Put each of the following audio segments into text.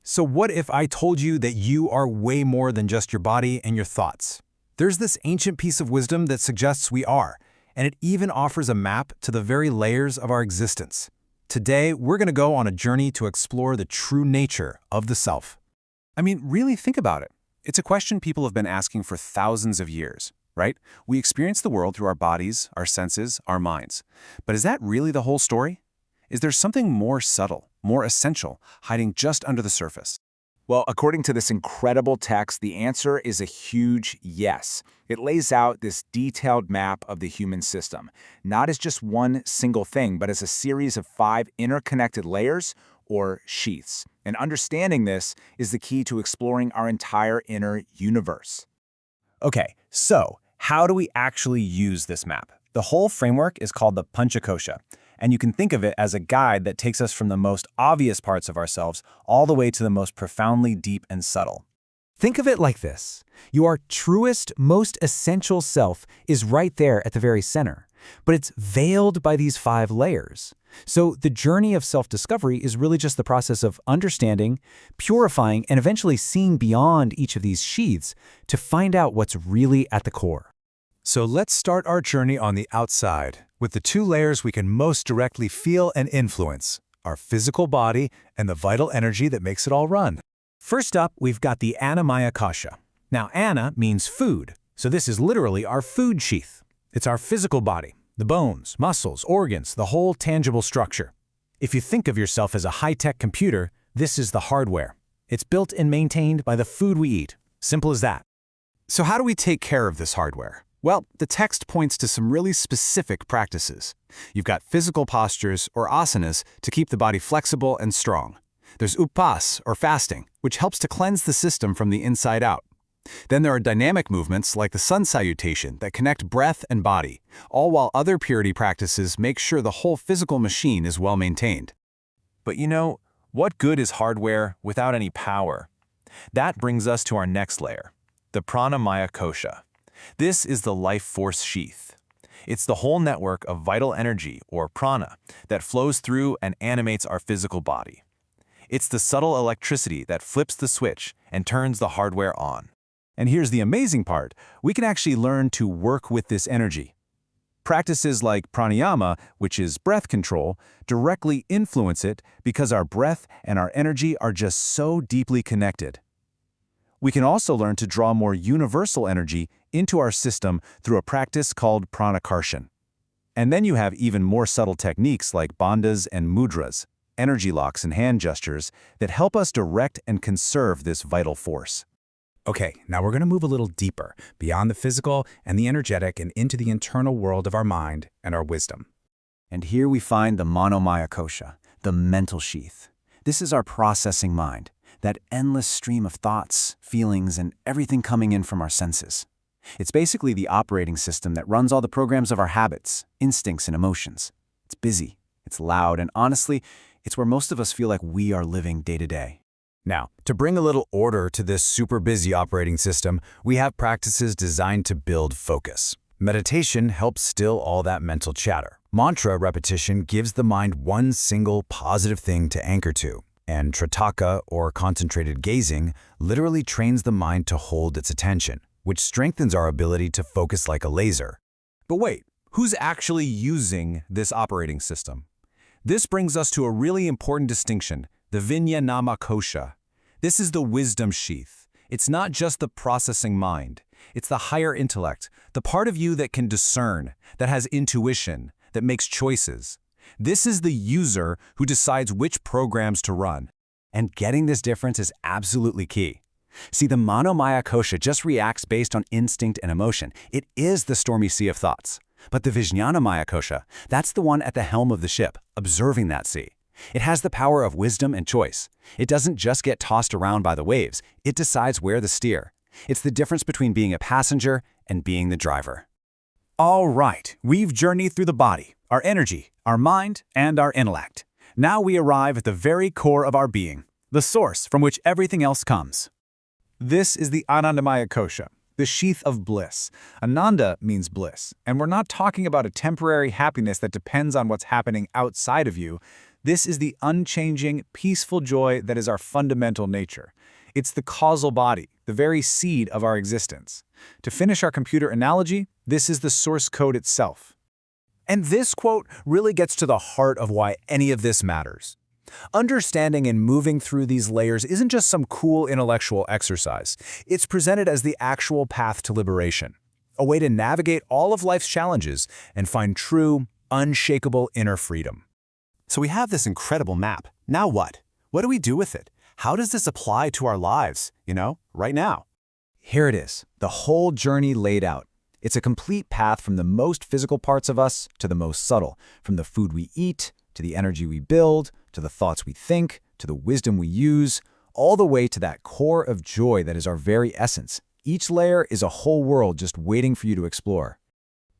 So what if I told you that you are way more than just your body and your thoughts? There's this ancient piece of wisdom that suggests we are, and it even offers a map to the very layers of our existence. Today, we're going to go on a journey to explore the true nature of the self. I mean, really think about it. It's a question people have been asking for thousands of years, right? We experience the world through our bodies, our senses, our minds. But is that really the whole story? Is there something more subtle, more essential, hiding just under the surface? Well, according to this incredible text, the answer is a huge yes. It lays out this detailed map of the human system, not as just one single thing, but as a series of 5 interconnected layers, or sheaths. And understanding this is the key to exploring our entire inner universe. Okay, so how do we actually use this map? The whole framework is called the Panchakosha, and you can think of it as a guide that takes us from the most obvious parts of ourselves all the way to the most profoundly deep and subtle. Think of it like this. Your truest, most essential self is right there at the very center, but it's veiled by these 5 layers. So the journey of self-discovery is really just the process of understanding, purifying, and eventually seeing beyond each of these sheaths to find out what's really at the core. So let's start our journey on the outside, with the 2 layers we can most directly feel and influence, our physical body and the vital energy that makes it all run. First up, we've got the Annamaya Kosha. Now, Anna means food, so this is literally our food sheath. It's our physical body, the bones, muscles, organs, the whole tangible structure. If you think of yourself as a high-tech computer, this is the hardware. It's built and maintained by the food we eat. Simple as that. So how do we take care of this hardware? Well, the text points to some really specific practices. You've got physical postures, or asanas, to keep the body flexible and strong. There's upas, or fasting, which helps to cleanse the system from the inside out. Then there are dynamic movements like the sun salutation that connect breath and body, all while other purity practices make sure the whole physical machine is well maintained. But you know, what good is hardware without any power? That brings us to our next layer, the pranamaya kosha. This is the life force sheath. It's the whole network of vital energy, or prana, that flows through and animates our physical body. It's the subtle electricity that flips the switch and turns the hardware on. And here's the amazing part, we can actually learn to work with this energy. Practices like pranayama, which is breath control, directly influence it because our breath and our energy are just so deeply connected. We can also learn to draw more universal energy into our system through a practice called pranakarshan. And then you have even more subtle techniques like bandhas and mudras, energy locks and hand gestures that help us direct and conserve this vital force. Okay, now we're going to move a little deeper, beyond the physical and the energetic and into the internal world of our mind and our wisdom. And here we find the manomaya kosha, the mental sheath. This is our processing mind, that endless stream of thoughts, feelings, and everything coming in from our senses. It's basically the operating system that runs all the programs of our habits, instincts, and emotions. It's busy, it's loud, and honestly, it's where most of us feel like we are living day to day. Now, to bring a little order to this super busy operating system, we have practices designed to build focus. Meditation helps still all that mental chatter. Mantra repetition gives the mind one single positive thing to anchor to. And Tritaka, or concentrated gazing, literally trains the mind to hold its attention, which strengthens our ability to focus like a laser. But wait, who's actually using this operating system? This brings us to a really important distinction, the Vijnanama kosha. This is the wisdom sheath. It's not just the processing mind. It's the higher intellect, the part of you that can discern, that has intuition, that makes choices. This is the user who decides which programs to run. And getting this difference is absolutely key. See, the manomaya kosha just reacts based on instinct and emotion. It is the stormy sea of thoughts. But the Vijnanamaya kosha, that's the one at the helm of the ship, observing that sea. It has the power of wisdom and choice. It doesn't just get tossed around by the waves. It decides where to steer. It's the difference between being a passenger and being the driver. All right, we've journeyed through the body, our energy, our mind, and our intellect. Now we arrive at the very core of our being, the source from which everything else comes. This is the Anandamaya kosha, the sheath of bliss. Ananda means bliss, and we're not talking about a temporary happiness that depends on what's happening outside of you. This is the unchanging, peaceful joy that is our fundamental nature. It's the causal body, the very seed of our existence. To finish our computer analogy, this is the source code itself. And this quote really gets to the heart of why any of this matters. Understanding and moving through these layers isn't just some cool intellectual exercise. It's presented as the actual path to liberation, a way to navigate all of life's challenges and find true, unshakable inner freedom. So we have this incredible map. Now what? What do we do with it? How does this apply to our lives, right now? Here it is, the whole journey laid out. It's a complete path from the most physical parts of us to the most subtle, from the food we eat, to the energy we build, to the thoughts we think, to the wisdom we use, all the way to that core of joy that is our very essence. Each layer is a whole world just waiting for you to explore.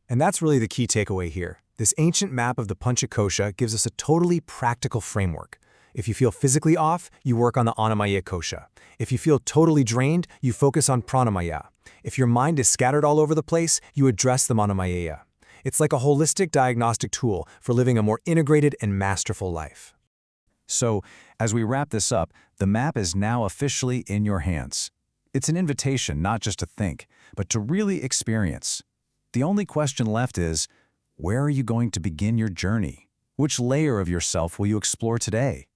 And that's really the key takeaway here. This ancient map of the Panchakosha gives us a totally practical framework. If you feel physically off, you work on the Annamaya kosha. If you feel totally drained, you focus on Pranamaya. If your mind is scattered all over the place, you address the Manomaya. It's like a holistic diagnostic tool for living a more integrated and masterful life. So, as we wrap this up, the map is now officially in your hands. It's an invitation not just to think, but to really experience. The only question left is, where are you going to begin your journey? Which layer of yourself will you explore today?